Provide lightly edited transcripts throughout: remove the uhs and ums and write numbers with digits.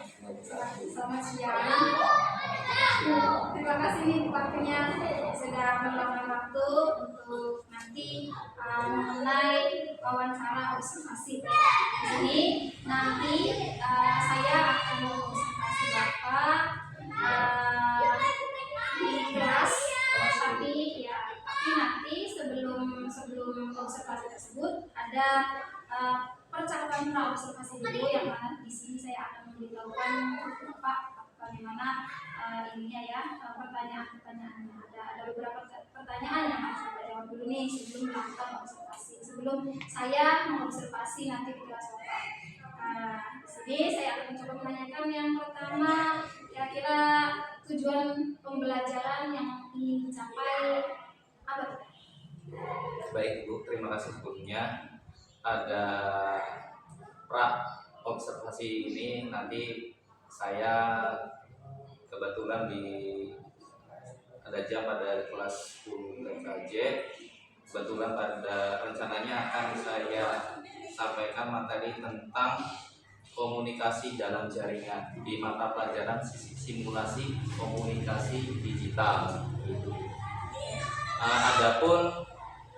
Selamat siang. Terima kasih nih waktunya sudah meluangkan waktu untuk nanti mengenai wawancara observasi. Di sini nanti saya akan mengobservasi Bapak di kelas, tapi nanti sebelum observasi tersebut ada percakapan pra-observasi dulu yang mana di sini saya akan memberitahukan Bapak bagaimana ininya ya, pertanyaan-pertanyaannya. Ada beberapa pertanyaan yang harus kita jawab dulu nih sebelum melakukan observasi, sebelum saya mengobservasi nanti di kelas Bapak. Di sini saya akan mencoba menanyakan yang pertama, kira-kira tujuan pembelajaran yang ingin dicapai apa? Baik Bu, terima kasih sebelumnya. Ada pra observasi ini nanti saya kebetulan ada jam pada kelas 10 TKJ. Kebetulan pada rencananya akan saya sampaikan materi tentang komunikasi dalam jaringan di mata pelajaran simulasi komunikasi digital. Adapun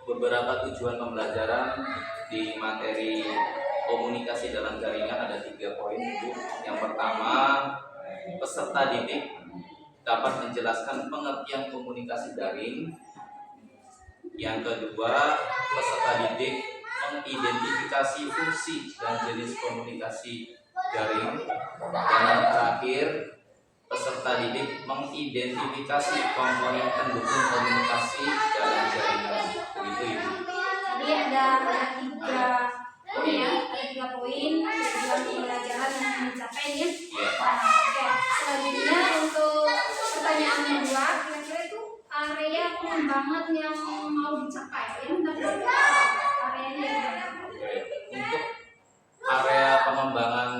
beberapa tujuan pembelajaran di materi komunikasi dalam jaringan ada 3 poin Bu. Yang pertama, peserta didik dapat menjelaskan pengertian komunikasi daring. Yang kedua, peserta didik mengidentifikasi fungsi dan jenis komunikasi daring. Dan yang terakhir, peserta didik mengidentifikasi komponen pendukung komunikasi dalam jaringan. Begitu Ibu. Jadi ada 3 poin tujuan pembelajaran yang dicapai ya. Oke. Selanjutnya untuk pertanyaan kedua, kira-kira itu area pengembangan yang mau dicapai ya. Areanya untuk area pengembangan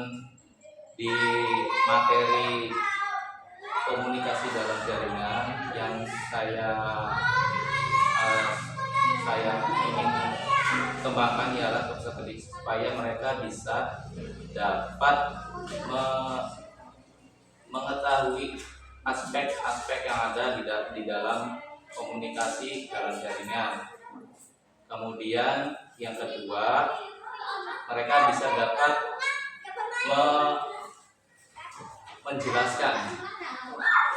di materi komunikasi dalam jaringan yang saya ingin kembangkan ialah supaya mereka bisa dapat mengetahui aspek-aspek yang ada di dalam komunikasi dalam jaringan. Kemudian yang kedua, mereka bisa dapat menjelaskan.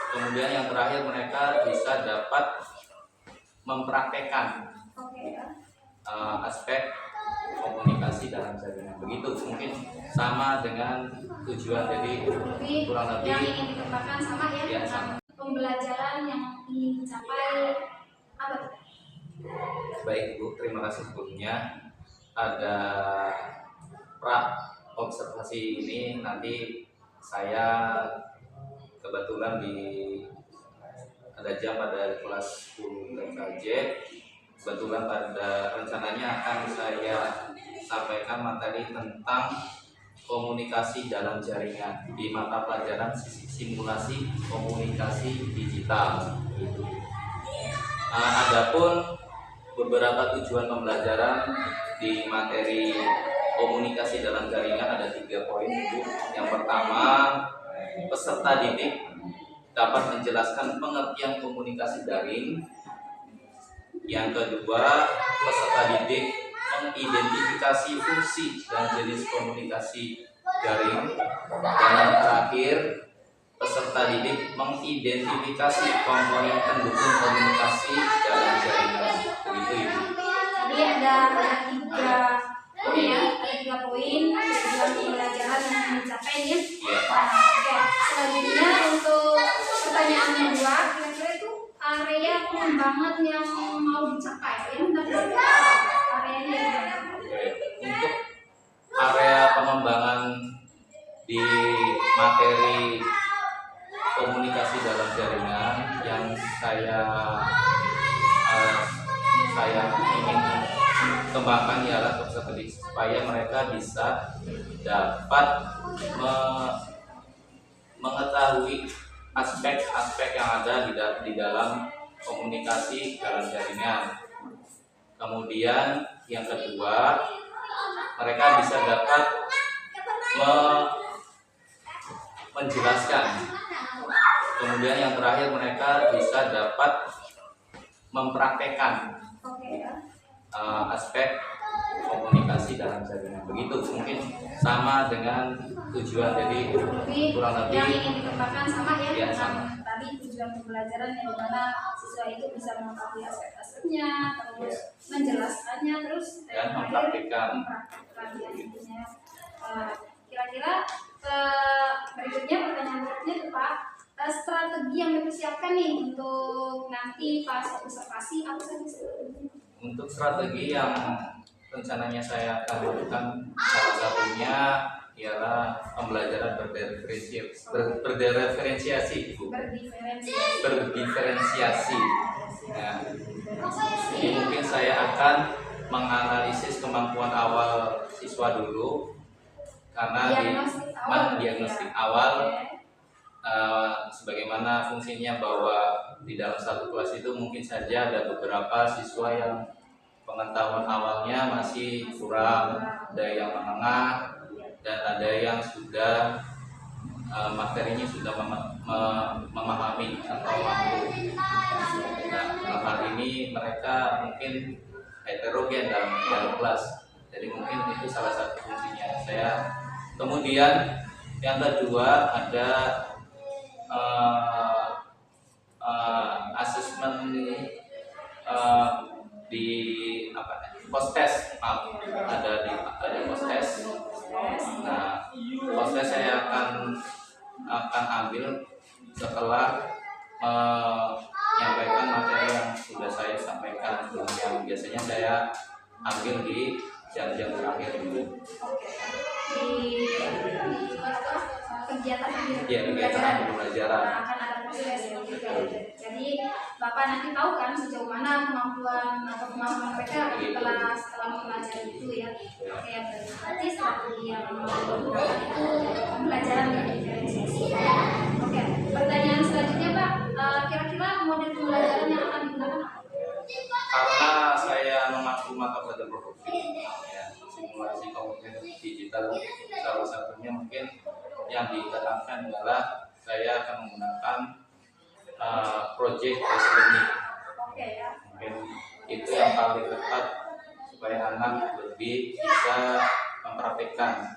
Kemudian yang terakhir, mereka bisa dapat mempraktekkan aspek komunikasi dalam jaringan. Begitu, mungkin sama dengan tujuan, jadi kurang lebih yang ingin dikembangkan sama ya. Sama. Pembelajaran yang ingin dicapai apa? Baik Bu, terima kasih sebelumnya. Ada pra observasi ini nanti saya kebetulan ada jam pada kelas 10 TKJ. Kebetulan pada rencananya akan saya sampaikan materi tentang komunikasi dalam jaringan di mata pelajaran simulasi komunikasi digital. Adapun beberapa tujuan pembelajaran di materi komunikasi dalam jaringan ada 3 poin Bu. Yang pertama, peserta didik dapat menjelaskan pengertian komunikasi daring. Yang kedua, peserta didik mengidentifikasi fungsi dan jenis komunikasi daring. Dan yang terakhir, peserta didik mengidentifikasi komponen pendukung komunikasi dalam jaringan. Begitu Ibu. Jadi ada 3 poin tujuan pembelajaran yang dicapai ya. Oke. Selanjutnya untuk pertanyaan kedua, kira-kira itu area pengembangan yang mau dicapai ya. Areanya untuk area pengembangan di materi komunikasi dalam jaringan yang saya ingin kembangkan ialah supaya mereka bisa dapat mengetahui aspek-aspek yang ada di dalam komunikasi dalam jaringan. Kemudian yang kedua, mereka bisa dapat menjelaskan. Kemudian yang terakhir mereka bisa dapat mempraktekkan Oke ya. aspek komunikasi dalam jaringan. Begitu mungkin sama dengan tujuan, jadi kurang Yang lebih ingin dikembangkan sama ya, ya, dengan sama. tadi tujuan pembelajaran yang dimana siswa itu bisa mengetahui aspek-aspeknya, terus menjelaskannya, terus Dan terakhir mempraktikkan. ya intinya. Kira-kira berikutnya pertanyaan berikutnya tuh Pak, strategi yang dipersiapkan nih untuk nanti pas observasi apa saja strategi? Untuk strategi yang rencananya saya akan lakukan, salah satunya ialah pembelajaran berdiferensiasi, Bu. Berdiferensiasi. Nah, ini mungkin saya akan menganalisis kemampuan awal siswa dulu, karena diagnostik awal sebagaimana fungsinya, bahwa di dalam satu kelas itu mungkin saja ada beberapa siswa yang pengetahuan awalnya masih kurang, ada yang menengah, dan ada yang sudah materinya sudah memahami atau mampu. Nah, dalam hal ini mereka mungkin heterogen dalam kelas, jadi mungkin itu salah satu fungsinya saya. Kemudian yang kedua ada asesmen di post test, ada post test. Nah, post test saya akan ambil setelah menyampaikan materi yang sudah saya sampaikan sebelumnya. Biasanya saya ambil di jam-jam terakhir dulu. Di kegiatan pembelajaran. Akan ada proses ya. Jadi Bapak nanti tahu kan sejauh mana kemampuan mereka setelah mempelajari itu ya. Oke, berarti strategi yang menggunakan itu pembelajaran dari diferensiasi. Oke, pertanyaan selanjutnya Pak, kira-kira model pembelajaran yang akan digunakan apa? Karena saya mengaku mata pelajaran produktif, ya, simulasi komunikasi digital, salah satunya mungkin yang ditekankan adalah saya akan menggunakan project based learning. Oke ya. Mungkin itu yang paling tepat supaya anak lebih bisa mempraktikkan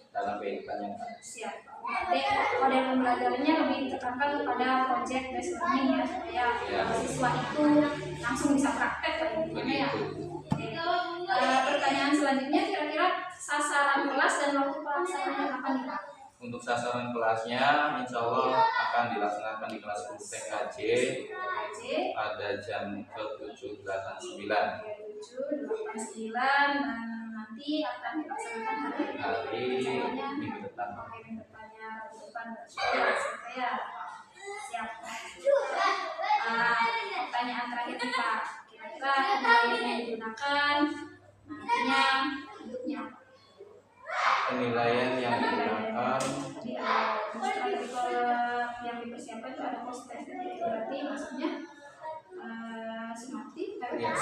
dalam kehidupan yang ada. Siap. Jadi model pembelajarannya lebih ditekankan kepada project based learning ya, supaya siswa itu langsung bisa praktek lah intinya ya. Pertanyaan selanjutnya, kira-kira sasaran kelas dan waktu pelaksanaannya kapan nih Pak? Untuk sasaran kelasnya, insya Allah akan dilaksanakan di kelas 10 TKJ pada jam ke-7.89. Dan nanti akan dilaksanakan hari minggu depan. Minggu depan saya siap. Pertanyaan terakhir nih Pak, kira-kira nilai yang digunakan nantinya bentuknya apa? Penilaian yang digunakan yang dipersiapkan itu ada post test, berarti maksudnya sumatif ya,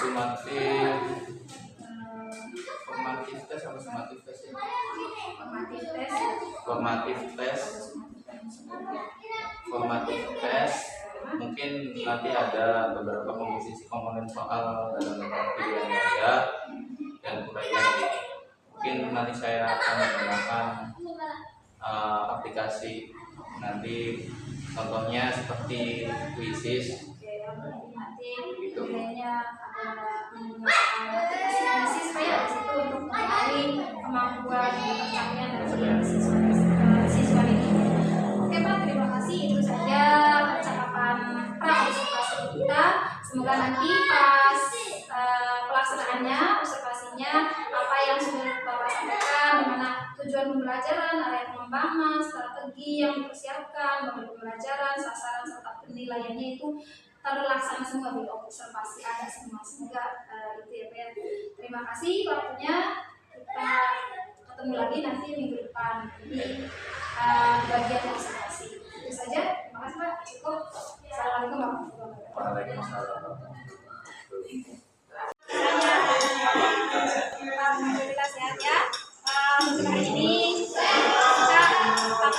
formatif tes atau sumatif tes ya? Formatif tes mungkin nanti ada beberapa komposisi komponen soal dalam bentuk pilihan ganda dan uraian. Mungkin nanti saya akan menggunakan aplikasi, nanti contohnya seperti Quizzes. Nanti nilainya ada menggunakan aplikasi supaya di situ untuk mengetahui kemampuan dan pencapaian dari siswa ini. Oke Pak, terima kasih. Itu saja percakapan pra-observasi kita. Semoga nanti pas pelaksanaannya, observasinya, apa yang sudah Bapak sampaikan, dimana tujuan pembelajaran, area pengembangan, strategi yang dipersiapkan, model pembelajaran, sasaran serta penilaiannya itu terlaksana semua di observasi, ada semua. Semoga itu ya Pak. Terima kasih waktunya. Kita ketemu lagi nanti minggu depan di bagian observasi. Itu saja. Terima kasih Pak. Cukup. Assalamualaikum warahmatullahi wabarakatuh. Waalaikumsalam. Alhamdulillah sehat ya. Untuk hari ini kita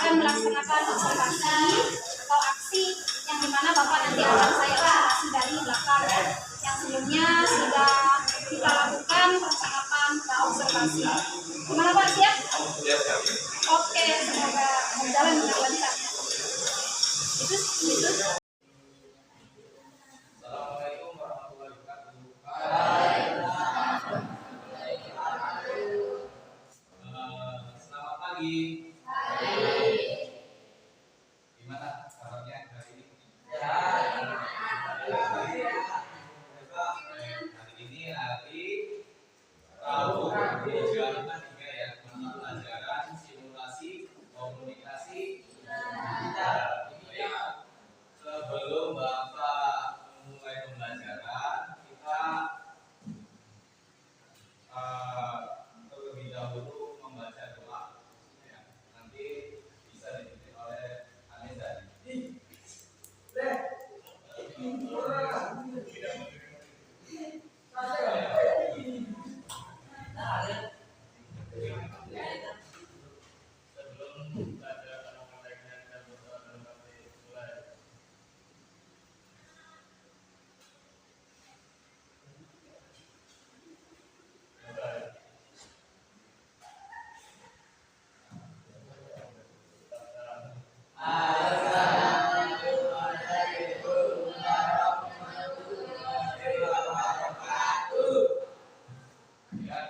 akan melaksanakan observasi atau aksi yang dimana Bapak nanti akan saya observasi dari belakang ya. Yang sebelumnya sudah kita lakukan percakapan observasi. Gimana Pak, siap? Oke, semoga berjalan dengan lancar. Itu. Assalamualaikum warahmatullahi wabarakatuh. Selamat pagi. Gimana kabarnya hari ini? Hari ini hari Rabu jam 3 ya, mata pelajaran simulasi komunikasi digital. Sebelum Bapak memulai pembelajaran, kita terlebih dahulu membaca doa. Ya, nanti bisa dipimpin oleh Anissa. Sebelum baca Assalamualaikum dan berdoa dalam hati mulai. Ya,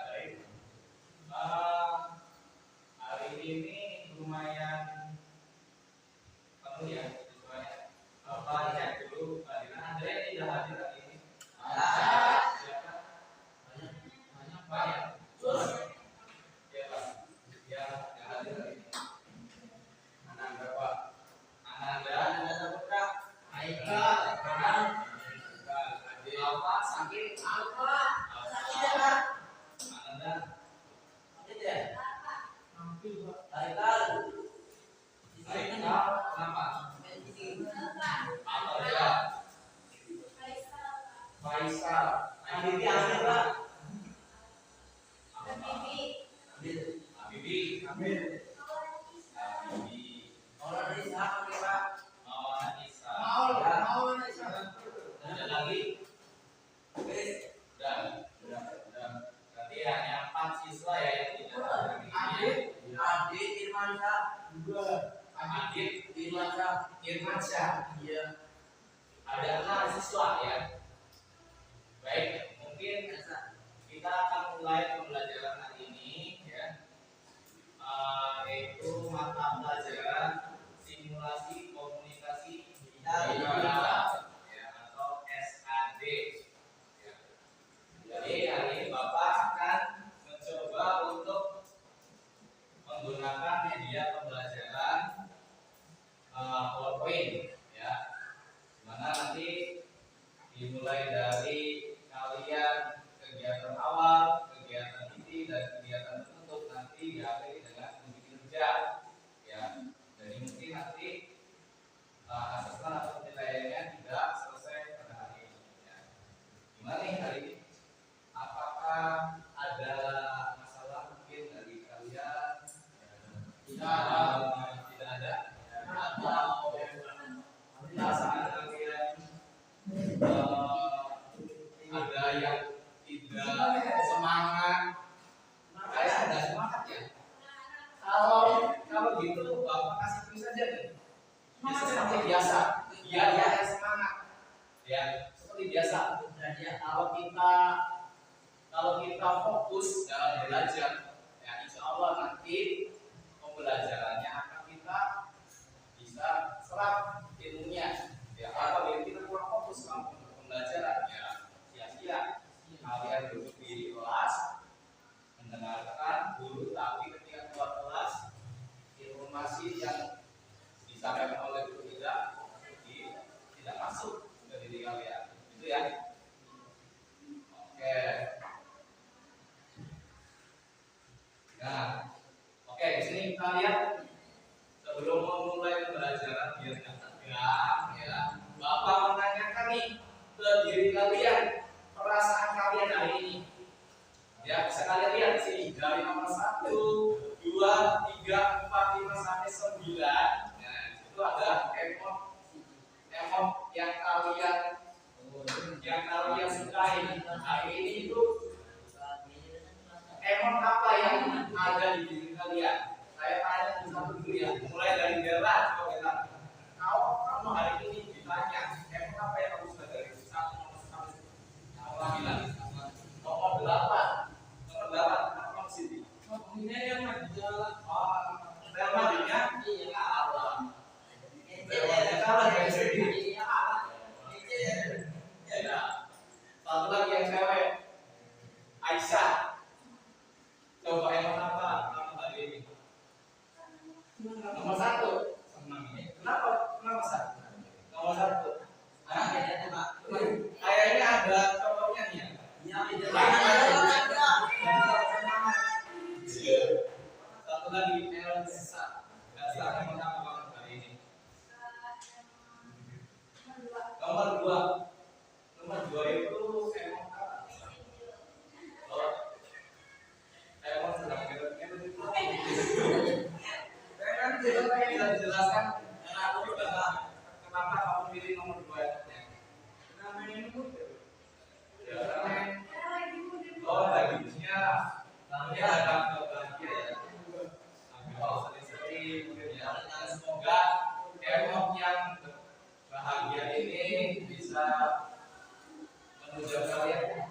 baik. Hari ini lumayan penuh ya siswanya. Bapak cek dulu, Mbak Dina. Ada yang tidak hadir hari ini? Siapa? Banyak. Ya, Pak. Ya, yang hadir hari ini. Ananda, Pak. Ananda Putra. Haikal. Bapak sakit. Apa? Sakit ya, Pak. Ananda. Sakit ya? Haikal. Haikal. Kenapa? Apa ya? Faisal. Habibi amin, Pak. Habibi. Habibi. Maulana Isa, Pak. Maulana Isa. Maulana Isa. Ada lagi? Sudah. Berarti hanya 4 siswa ya yang tidak hadir hari ini. Adit Irmansyah. Adit Irmansyah. Iya. Ada 6 siswa ya. Baik, mungkin kita akan mulai pembelajaran hari ini ya. Yaitu mata pelajaran simulasi komunikasi digital ya, atau SAD ya. Jadi hari ini Bapak akan mencoba untuk menggunakan media pembelajaran PowerPoint ya, dimana nanti dimulai dari kalian kegiatan awal, kegiatan inti dan kegiatan penutup nanti diakhiri dengan membuat kerja ya. Jadi mungkin nanti asesmen atau penilaiannya tidak selesai pada hari ini ya. Gimana nih hari ini? Apakah ada masalah mungkin dari kalian? Tidak ada. Atau perasaan kalian ada yang tidak semangat? Kayak ada semangat ya. Kalau gitu Bapak kasih tulis aja nih. Ya, seperti biasa. Biar ya semangat. Ya, seperti biasa. Kalau kita fokus dalam belajar, ya insya Allah nanti pembelajarannya akan kita bisa serap ilmunya. Ya, apabila kita kurang fokus dalam pembelajaran, ya sia-sia. Kalian duduk di kelas, mendengarkan guru, tapi ketika keluar kelas, informasi yang disampaikan oleh guru tidak masuk ke diri kalian. Itu ya. Oke. Nah, oke, di sini kita lihat sebelum memulai pembelajaran biar tidak tegang, ya. Bapak menanyakan nih ke diri kalian, perasaan kalian hari ini. Ya, bisa kalian lihat di sini dari nomor 1, 2, 3, 4, 5 sampai 9 Nah, itu ada emot yang kalian sukai. Hari ini itu emot apa yang ada di diri kalian? Saya tanya satu dulu ya. Mulai dari Bella, coba Bella. Kamu hari ini ditanya emot apa yang kamu suka dari satu sampai sembilan? Nomor 8. Nomor 8. Apa sih? Ini yang jalan. Majunya iya Allah. Salah dari sini. Ya. Satu lagi yang cewek. Aisyah. Coba emot apa kamu hari ini? Nomor 1. Kenapa? Kenapa satu? Nomor 1. Kayaknya ada contohnya nih ya. Satu lagi Elsa. Elsa emot apa kamu hari ini? Nomor 2. Nomor 2 itu emot apa? Oh, emot sedang gerut-gerut itu. Saya kan bisa dijelaskan kenapa kamu pilih nomor 2 emotnya? Namanya itu ya, oh bajunya namanya ada bahagia ya. Oh, sedih-sedih mungkin ya. Semoga emot yang bahagia ini bisa menunjang kalian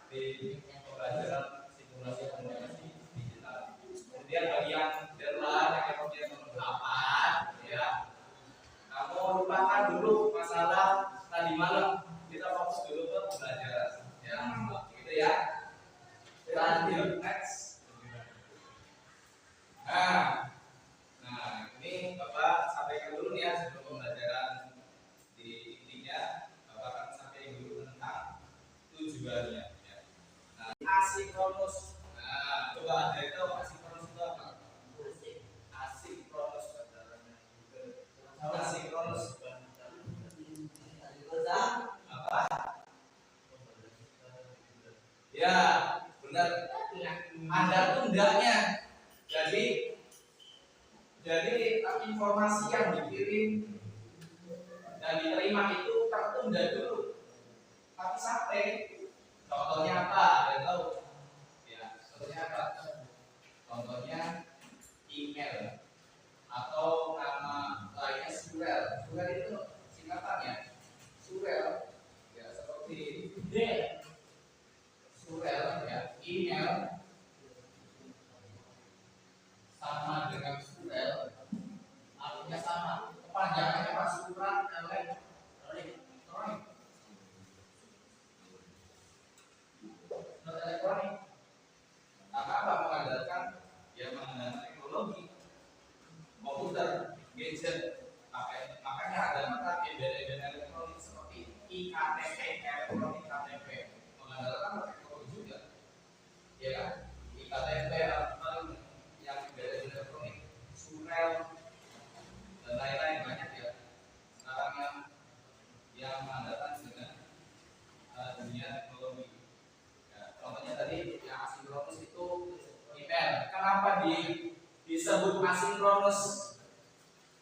di pembelajaran simulasi komunikasi digital. Kemudian bagi yang deadline yang emotnya nomor 8 ya, kamu lupakan dulu masalah tadi malam, kita fokus dulu ke pembelajaran ya, gitu ya. Lanjut next. Nah, ini Bapak sampaikan dulu nih ya sebelum pembelajaran di intinya. Bapak akan sampaikan dulu tentang tujuannya. Ya. Nah, asinkronus. Nah, coba ada itu asinkronus itu apa? Asinkronus. Asinkronus. Apa? Ya, benar. Ada tundanya. Jadi informasi yang dikirim dan diterima itu tertunda dulu. Tapi sampai contohnya apa? Ada yang tahu? Ya, contohnya apa? Contohnya email atau nama lainnya surel. Surel itu singkatannya. Surel ya seperti D. Surel ya, email sama dengan surel, artinya sama. Kepanjangannya apa? Surat elektronik. Surat elektronik. Maka apa mengandalkan? Ya mengandalkan teknologi, komputer, gadget. Makanya ada mata embel-embel elektronik seperti IKTP, elektronik KTP, mengandalkan teknologi juga, ya kan? IKTP atau yang embel-embel elektronik, surel dan lain-lain banyak ya. Sekarang yang mengandalkan dengan dunia teknologi. Ya, contohnya tadi yang asinkronus itu email. Kenapa disebut asinkronus?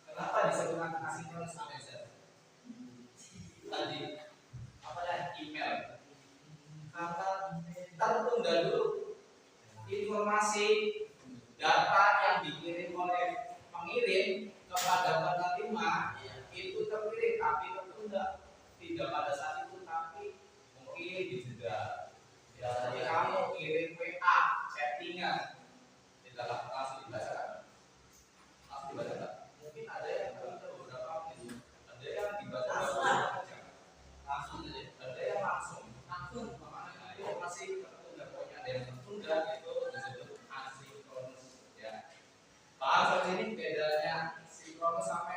Kenapa disebut asinkronus tadi? Apa ya? Email. Karena tertunda dulu informasi data yang dikirim oleh pengirim kepada penerima itu terkirim tapi tertunda, tidak pada saat itu tapi mungkin dijeda. Ya, jadi kamu kirim WA chattingan tidak langsung dibaca, mungkin ada yang beberapa menit, ada yang dibaca langsung aja, ada yang langsung makanya itu masih tertunda. Pokoknya ada yang tertunda itu disebut asinkronus ya. Paham seperti ini bedanya sinkronus sama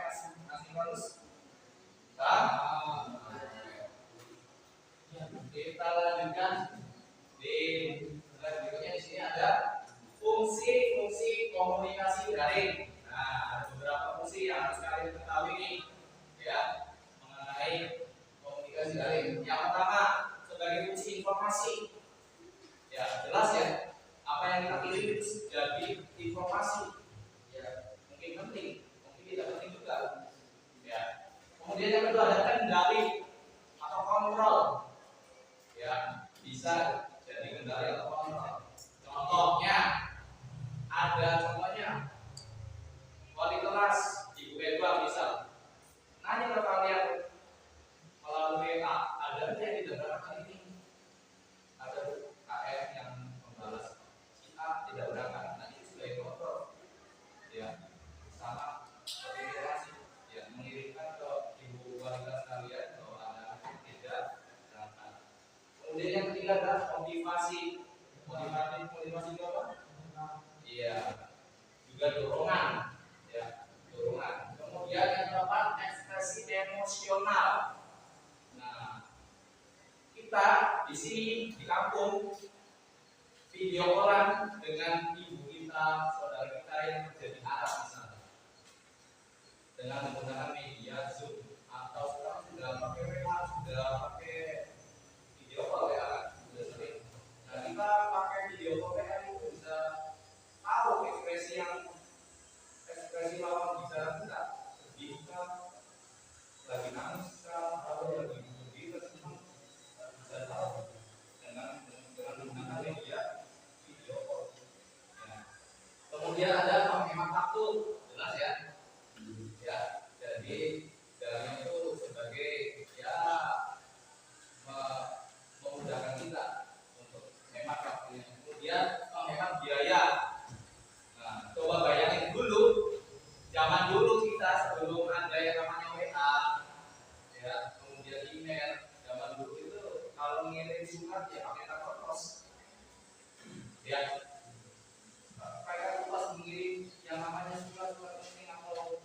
emosional. Nah, kita di sini di kampung video callan dengan ibu kita, saudara kita yang kerja di Arab misalnya, dengan menggunakan media Zoom atau sekarang sudah pakai WA, sudah pakai video call ya, sudah sering. Nah, kita pakai video call WA itu bisa tahu ekspresi lawan bicara kita, sedih kah, lagi nangis kah, atau lagi gembira, senang, bisa tahu dengan menggunakan media video call. Ya. Kemudian ada penghemat waktu, jelas ya. Ya, jadi dalamnya itu sebagai ya memudahkan kita untuk hemat waktunya. Kemudian menghemat biaya. Nah, coba bayangin dulu, zaman dulu kita sebelum ada yang namanya WA, ya, kemudian email, zaman dulu itu kalau ngirim surat ya pakai kantor pos, ya, kayak pos mengirim yang namanya surat-surat penting atau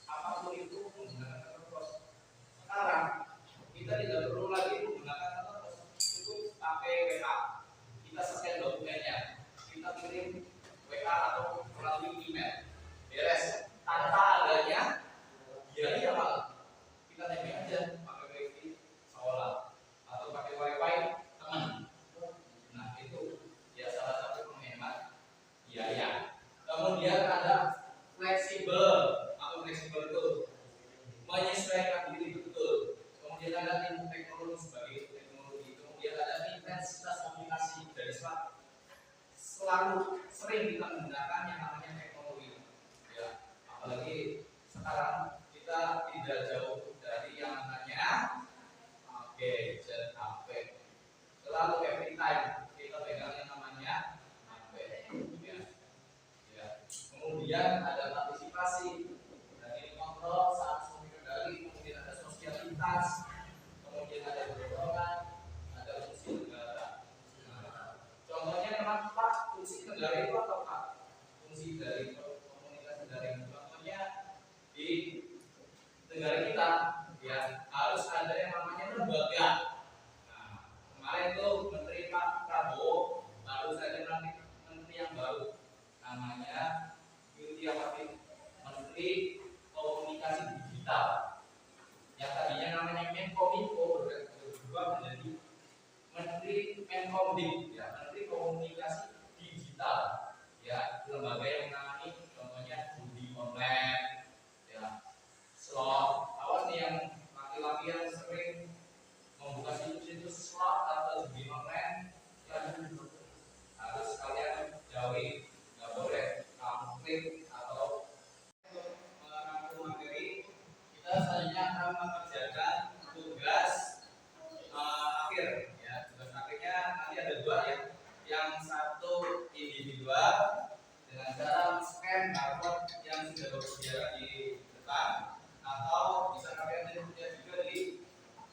apapun itu menggunakan kantor pos. Sekarang kita tidak perlu lagi menggunakan kantor pos, cukup pakai WA, kita scan dokumennya, kita kirim WA atau melalui email, beres tanpa adanya biaya malah. Kita nempel aja pakai wifi sekolah atau pakai wifi teman. Nah itu ya salah satu penghemat biaya. Kemudian ada fleksibel atau fleksibel itu menyesuaikan diri betul. Kemudian ada ilmu teknologi sebagai teknologi. Kemudian ada intensitas komunikasi dari selalu sering kita menggunakan yang namanya teknologi. Ya, apalagi sekarang kita tidak jauh dari yang namanya gadget HP. Selalu every time kita pegang yang namanya HP. Ya. Ya. Kemudian ada partisipasi dari kontrol saat mengendali, kemudian ada sosialitas, kemudian ada dorongan, ada fungsi negara. Contohnya kenapa fungsi negara itu apa? Fungsi dari komunikasi daring. Contohnya di negara kita ya harus ada yang namanya lembaga. Nah, kemarin tuh Menteri Pak Prabowo baru saja melantik menteri yang baru, namanya Yudhya Martin, Menteri Komunikasi Digital. Yang tadinya namanya Menkominfo berubah menjadi Menteri Menkomdik, ya, Menteri Komunikasi Digital. Ya, lembaga yang menangani contohnya judi online, ya, slot. Awas nih yang laki-laki yang sering membuka situs slot atau judi online, ya, harus kalian jauhi, nggak boleh kamu klik atau merangkum materi. Kita selanjutnya akan mengerjakan tugas akhir, ya. Tugas akhirnya nanti ada dua ya. Yang satu individual dengan cara scan barcode yang sudah bersedia di depan, atau bisa kalian lihat juga di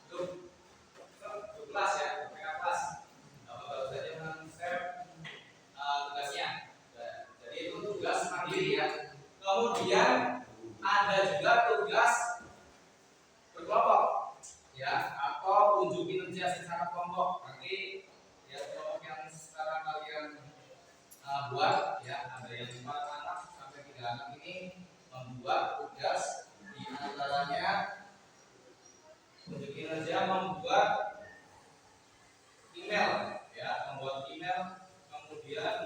grup kelas ya, PK kelas. Baru saja men-share tugasnya. Jadi itu tugas mandiri ya. Kemudian ada juga tugas berkelompok, ya, atau unjuk kinerja secara kelompok. Nanti ya kelompok yang sekarang kalian buat, ya, ada yang 4 anak sampai 3 anak ini membuat tugas, di antaranya unjuk kinerja membuat email, ya, membuat email, kemudian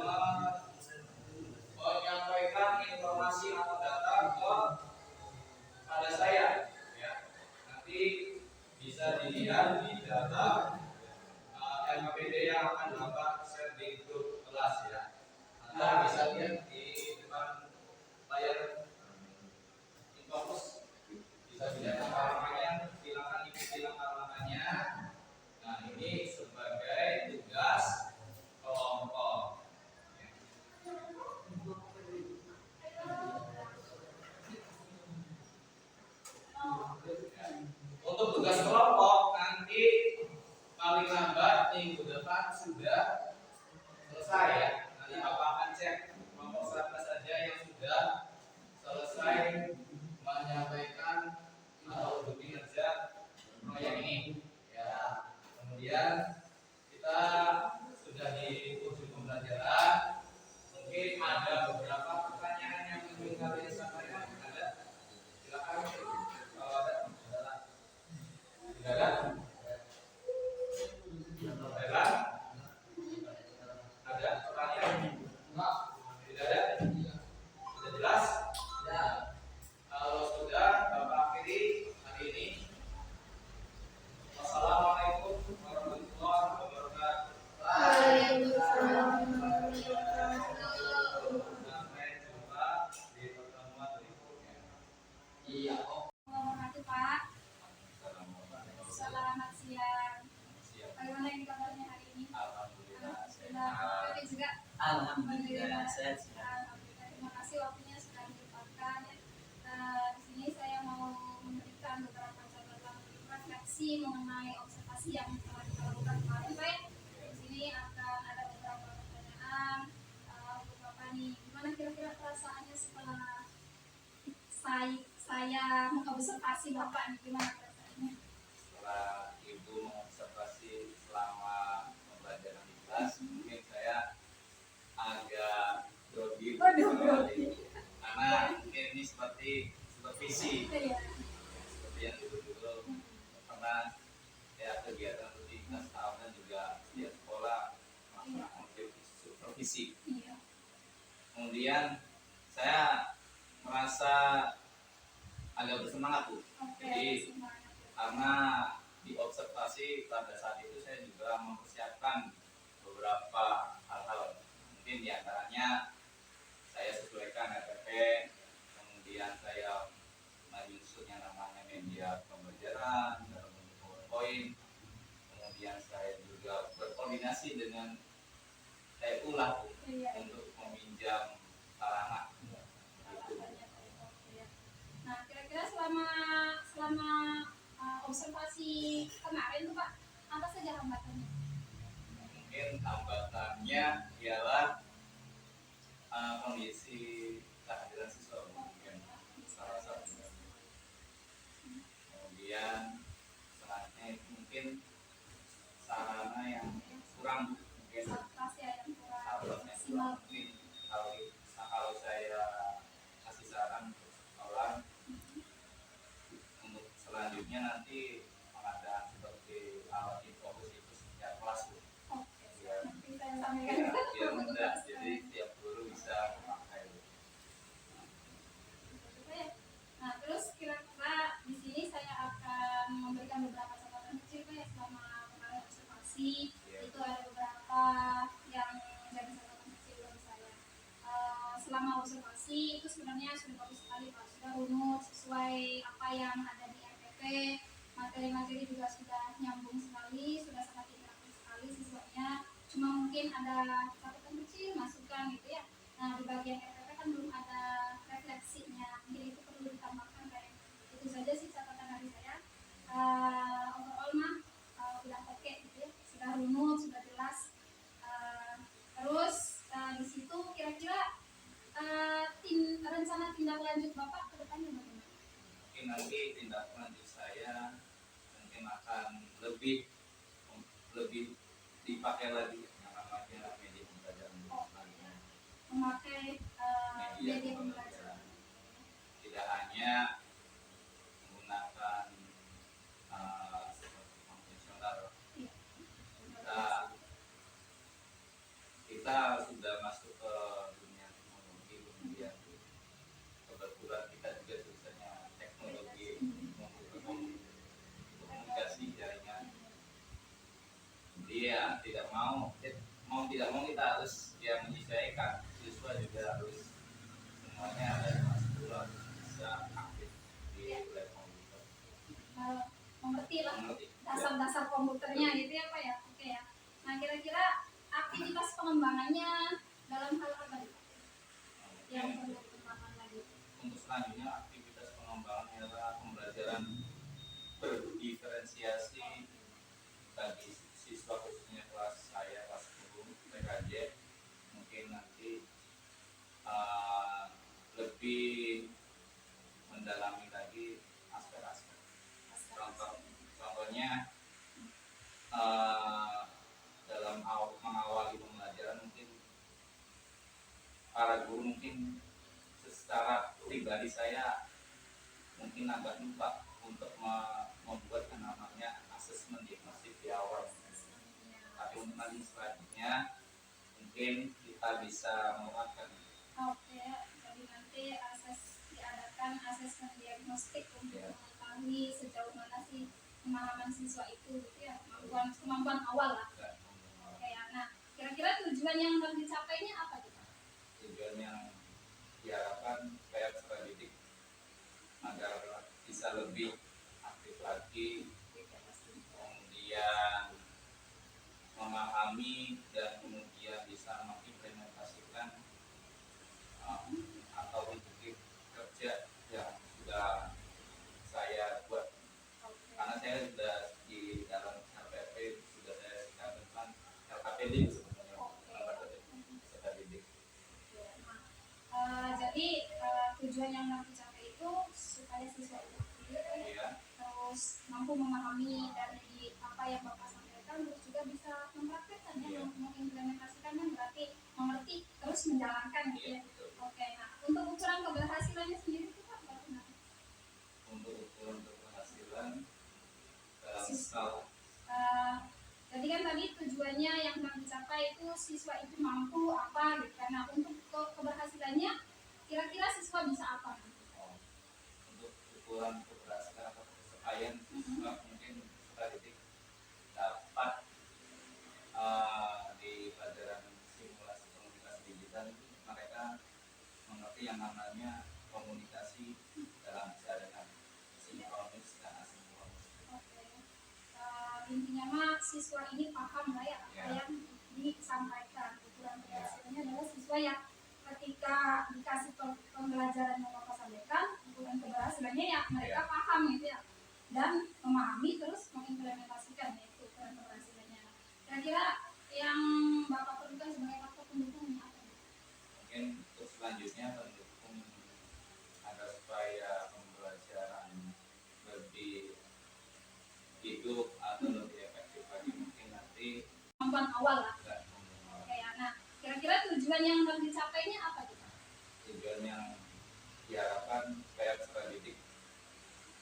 menyampaikan informasi atau data pada saya, ya. Nanti bisa dilihat di data LKPD yang akan Bapak share di grup kelas, ya. Anda bisa lihat di depan layar infocus, bisa dilihat langkah-langkahnya, silakan ikuti langkah-langkahnya. Nah, ini sebagai tugas kelompok. Untuk tugas kelompok nanti paling lambat minggu depan sudah selesai, ya. Nanti Bapak akan cek kelompok siapa saja yang sudah selesai menyampaikan atau unjuk kinerja. Alhamdulillah sehat. Alhamdulillah, terima kasih waktunya sudah diluangkan. Di sini saya mau memberikan beberapa catatan refleksi mengenai observasi yang telah kita lakukan kemarin, Pak. Di sini akan ada beberapa pertanyaan untuk Bapak nih. Gimana kira-kira perasaannya setelah saya mengobservasi Bapak nih? Gimana perasaannya? Setelah Ibu mengobservasi selama pembelajaran di kelas, mungkin saya agak grogi karena mungkin ini seperti supervisi Iya. seperti yang dulu pernah ya kegiatan rutinitas tahunan juga di sekolah melakukan supervisi. Iya. Kemudian saya merasa agak bersemangat Bu. Oke, Jadi semangat. karena diobservasi pada saat itu saya juga mempersiapkan beberapa hal-hal, mungkin diantaranya saya sesuaikan RPP, kemudian saya menyusun yang namanya media pembelajaran dalam bentuk PowerPoint, kemudian saya juga berkoordinasi dengan TU lah Iya. untuk meminjam sarana. Nah, kira-kira selama observasi kemarin tuh Pak, apa saja hambatannya? Mungkin hambatannya ialah kondisi kehadiran siswa mungkin salah satunya. Kemudian selanjutnya itu mungkin sarana yang kurang, mungkin Observasi yang kurang sahabatnya maksimal. kurang, mungkin kalau saya kasih saran untuk sekolah untuk selanjutnya nanti pengadaan seperti alat info itu setiap kelas Bu. Oke, Biar nanti saya sampaikan. biar mudah, jadi tiap guru bisa memakai. Nah, terus kira-kira di sini saya akan memberikan beberapa catatan kecil Pak ya, selama kemarin observasi. Itu ada beberapa yang jadi catatan kecil dari saya. Selama observasi itu sebenarnya sudah bagus sekali Pak, sudah runut sesuai apa yang ada di RPP, materi-materi juga sudah nyambung sekali, sudah sangat interaktif sekali siswanya. Cuma mungkin ada catatan kecil, masukan gitu ya. Nah, di bagian RPP kan belum ada refleksinya, mungkin itu perlu ditambahkan kayak itu saja sih catatan dari saya. Overall mah udah oke gitu ya, sudah runut, sudah jelas. Terus di situ kira-kira rencana tindak lanjut Bapak ke depannya bagaimana? Mungkin nanti tindak lanjut saya mungkin akan lebih dipakai lagi yang namanya media pembelajaran selanjutnya. Memakai Media media pembelajaran pembelajaran. tidak hanya menggunakan seperti konvensional. Iya. Kita sudah masuk ke dunia teknologi, kemudian kebetulan kita juga jurusannya teknologi komunikasi jaringan. Jadi ya tidak mau tidak mau kita harus menyesuaikan, siswa juga harus semuanya ada masuk dulu, harus bisa aktif di lab komputer. Mengerti lah Mengerti. dasar-dasar komputernya gitu ya Pak ya. Oke ya. Nah, kira-kira aktivitas pengembangannya dalam hal apa nih? Yang perlu dikembangkan lagi. Untuk selanjutnya aktivitas pengembangan adalah pembelajaran berdiferensiasi bagi siswa khususnya kelas saya kelas 10 PKJ. Mungkin nanti lebih mendalami lagi aspek-aspek. Contohnya dalam mengawali pembelajaran mungkin para guru mungkin secara pribadi saya mungkin agak lupa untuk membuat yang namanya asesmen diagnostik di awal. Tapi untuk nanti selanjutnya mungkin kita bisa melakukan. Oke, jadi nanti diadakan asesmen diagnostik untuk mengetahui sejauh mana sih pemahaman siswa itu gitu ya, kemampuan awal lah. Oke ya. Nah, kira-kira tujuan yang akan dicapainya apa gitu? Tujuan yang diharapkan supaya peserta didik agar bisa lebih aktif lagi, kemudian memahami dan kemudian bisa mengimplementasikan siswa itu sendiri, Iya. terus mampu memahami dari apa yang Bapak sampaikan, terus juga bisa mempraktekkannya, Iya. mengimplementasikannya, berarti mengerti terus menjalankan gitu Iya, ya. betul. Oke, nah untuk ukuran keberhasilannya sendiri itu Pak, bagaimana? Untuk ukuran keberhasilan dalam Siswa. skala Jadi kan tadi tujuannya yang mau dicapai itu siswa itu mampu apa gitu. Karena untuk keberhasilannya kira-kira siswa bisa apa? oh, untuk ukuran keberhasilan atau pencapaian siswa mungkin kita titik dapat di pelajaran simulasi komunikasi digital itu mereka mengerti yang namanya komunikasi dalam jaringan sinkronis dan asinkronis. Oke. Intinya mah siswa ini paham lah ya apa Ya. yang disampaikan. Ukuran Ya. keberhasilannya adalah siswa yang ketika dikasih pembelajaran yang Bapak sampaikan, ukuran keberhasilannya ya mereka Ya. paham gitu ya, dan memahami terus mengimplementasikan ya, itu ukuran keberhasilannya. Kira-kira yang Bapak perlukan sebagai faktor pendukungnya apa? Mungkin untuk selanjutnya pendukung agar supaya pembelajaran lebih hidup atau lebih efektif lagi mungkin nanti Kemampuan awal lah. enggak Oke ya. Nah, kira-kira tujuan yang akan dicapainya apa gitu? tujuan yang diharapkan supaya peserta didik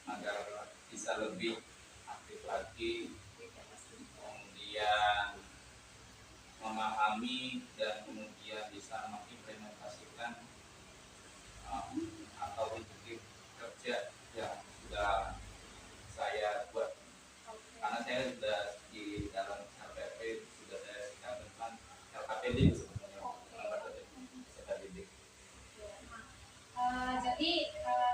agar bisa lebih aktif lagi, kemudian memahami dan kemudian bisa mengimplementasikan atau ikuti kerja yang sudah saya buat, karena saya sudah di dalam LPP sudah saya singkatkan LKPD sebenarnya, peserta didik. Jadi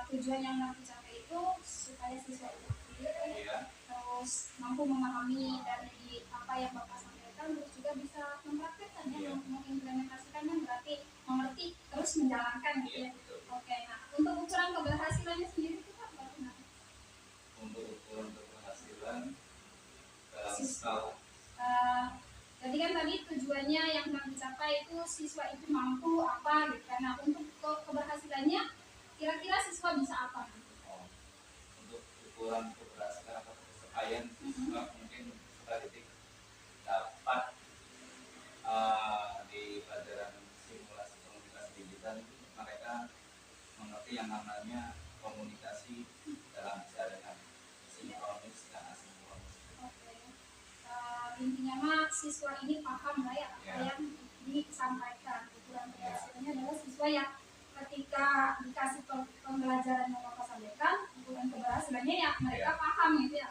tujuan yang mau dicapai itu supaya siswa itu sendiri, Iya. terus mampu memahami dari apa yang Bapak sampaikan, terus juga bisa mempraktekkannya, Iya. mengimplementasikannya, berarti mengerti terus menjalankan gitu Iya, ya. betul. Oke, nah untuk ukuran keberhasilannya sendiri itu Pak, bagaimana? Untuk ukuran keberhasilan dalam skala Jadi kan tadi tujuannya yang mau dicapai itu siswa itu mampu apa gitu. Karena untuk keberhasilannya kira-kira siswa bisa apa? untuk ukuran keberhasilan atau pencapaian siswa mungkin kita titik dapat di pelajaran simulasi komunikasi digital itu mereka mengerti yang namanya komunikasi dalam jaringan sinkronis dan asinkronis. Oke. Intinya mah siswa ini paham lah ya apa Ya. yang disampaikan. Ukuran keberhasilannya adalah siswa yang ketika dikasih pembelajaran yang Bapak sampaikan, ukuran keberhasilannya ya mereka Ya. paham gitu ya,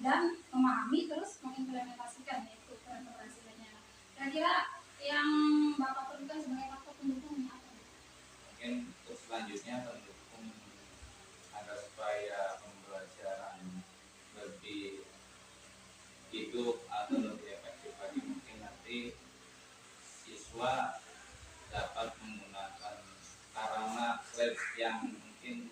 dan memahami terus mengimplementasikan ya, itu ukuran keberhasilannya. Kira-kira yang Bapak perlukan sebagai faktor pendukungnya apa? Mungkin untuk selanjutnya pendukung agar supaya pembelajaran lebih hidup atau lebih efektif lagi mungkin nanti siswa dapat menggunakan sarana web yang mungkin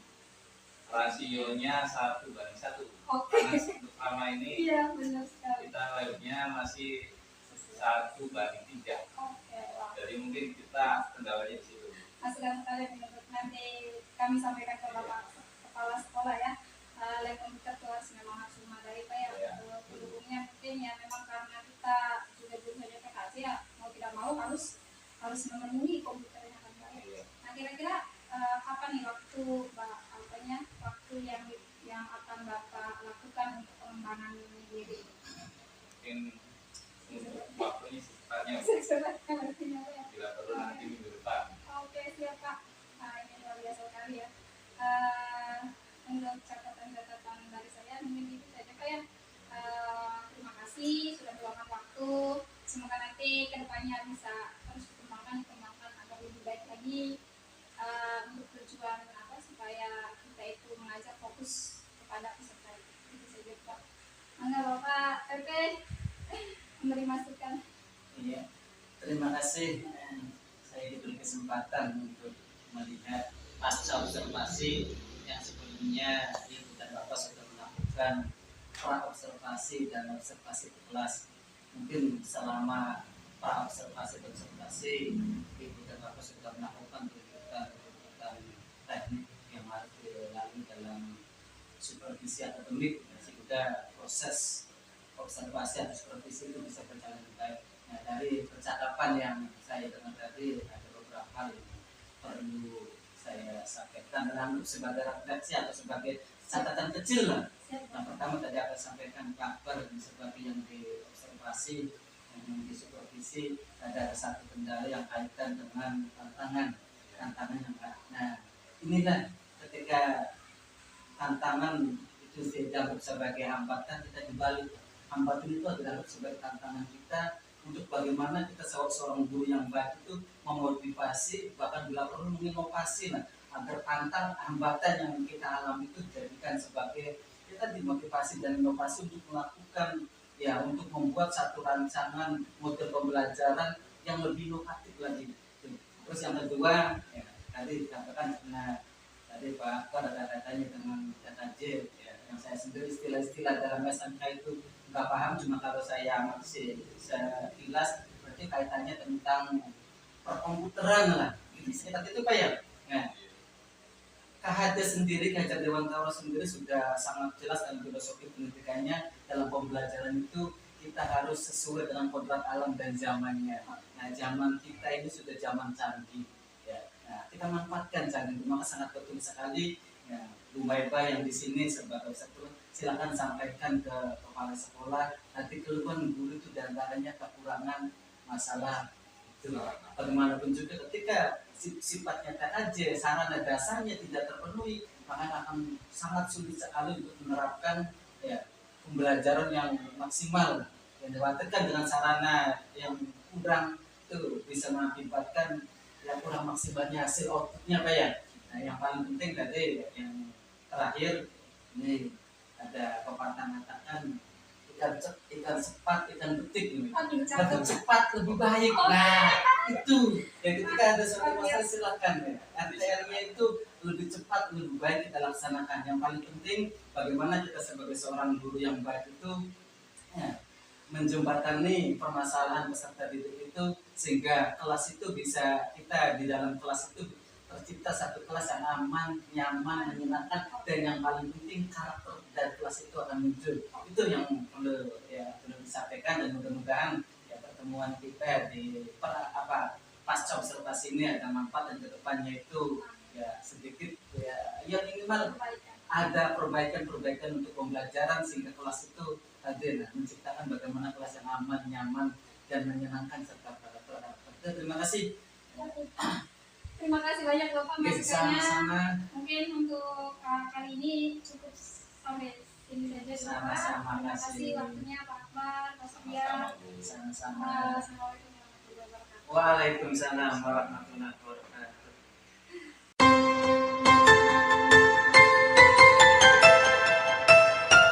rasionya 1:1. Oke. Karena selama ini Iya, benar sekali. kita webnya masih 1:3. Oke, wah. Jadi mungkin kita kendalanya di situ. Masukan sekali menurut nanti kami sampaikan ke Bapak Kepala Sekolah ya. Lab komputer itu harus memang harus memadai Pak ya. Iya. Pendukungnya mungkin ya memang karena kita juga belum saja PKC ya, mau tidak mau harus memenuhi komputer yang akan baik. Iya. Nah kira-kira kapan nih waktu waktu yang akan Bapak lakukan untuk pengembangan diri? Mungkin untuk waktunya secepatnya Artinya apa ya? bila perlu nanti minggu depan. Oke, siap Pak. Nah, ini luar biasa sekali ya. Untuk catatan-catatan dari saya mungkin itu saja Pak ya. Terima kasih sudah meluangkan waktu. Semoga nanti kedepannya bisa terus dikembangkan agar lebih baik lagi, untuk tujuan apa supaya kita itu mengajar fokus kepada peserta. Itu saja Pak. Mangga Bapak PP memberi masukan. Iya, terima kasih. Saya diberi kesempatan untuk melihat pasca observasi yang sebelumnya Ibu dan Bapak sudah melakukan pra observasi dan observasi ke kelas. Mungkin selama pra observasi dan observasi Ibu dan Bapak sudah melakukan tuntutan teknik yang harus dilalui dalam sisi akademik sehingga proses observasi atau supervisi itu bisa berjalan dengan baik. Nah, dari percakapan yang saya dengar tadi ada beberapa hal yang perlu saya sampaikan dalam sebagai refleksi atau sebagai catatan kecil lah. Yang pertama tadi akan sampaikan kabar sebagai yang diobservasi, yang disupervisi, ada satu kendala yang kaitan dengan tantangan yang ada. Nah, inilah ketika tantangan itu dianggap sebagai hambatan, kita dibalik hambatan itu adalah sebagai tantangan kita untuk bagaimana kita seorang guru yang baik itu memotivasi, bahkan bila perlu menginovasi agar hambatan yang kita alami itu dijadikan sebagai kita dimotivasi dan inovasi untuk melakukan untuk membuat satu rancangan model pembelajaran yang lebih inovatif lagi. Terus yang kedua tadi dikatakan tadi Pak Akbar ada kaitannya dengan data J yang saya sendiri istilah-istilah dalam SMK itu nggak paham, cuma kalau saya amati sekilas berarti kaitannya tentang perkomputeran lah. Sekitar itu Pak ya. Nah, KHD sendiri, Ki Hajar Dewantara sendiri sudah sangat jelas dalam filosofi pendidikannya, dalam pembelajaran itu kita harus sesuai dengan kodrat alam dan zamannya. Nah, zaman kita ini sudah zaman canggih. Nah, kita manfaatkan canggih, maka sangat betul sekali. Bu Maiba yang di sini sebagai peserta, silakan sampaikan ke kepala sekolah. Nanti keluhan guru itu diantaranya kekurangan masalah itu. Bagaimanapun juga ketika sifatnya aja sarana dasarnya tidak terpenuhi, maka akan sangat sulit sekali untuk menerapkan pembelajaran yang maksimal. Dan dikhawatirkan dengan sarana yang kurang itu bisa mengakibatkan kurang maksimalnya hasil outputnya Pak ya. Nah, yang paling penting tadi yang terakhir ini ada pepatah mengatakan ikan cepat ikan betik ini. Lebih cepat lebih baik. Nah, itu ketika ada suatu masalah silakan RTL-nya itu lebih cepat lebih baik kita laksanakan. Yang paling penting bagaimana kita sebagai seorang guru yang baik itu menjembatani permasalahan peserta didik itu sehingga kelas itu bisa kita di dalam kelas itu tercipta satu kelas yang aman, nyaman, menyenangkan, dan yang paling penting karakter dari kelas itu akan muncul. Itu yang perlu disampaikan, dan mudah-mudahan pertemuan kita di pasca observasi ini ada manfaat, dan kedepannya itu sedikit yang minimal ada perbaikan untuk pembelajaran sehingga kelas itu menciptakan bagaimana kelas yang aman, nyaman, dan menyenangkan serta karakter. Terima kasih. Terima kasih banyak Bapak masukannya. Sama-sama. Mungkin untuk kali ini cukup sampai sini saja Bapak. Terima kasih waktunya Pak Akbar, Pak Surya. Sama-sama. Assalamualaikum warahmatullahi wabarakatuh. Waalaikumsalam warahmatullahi wabarakatuh.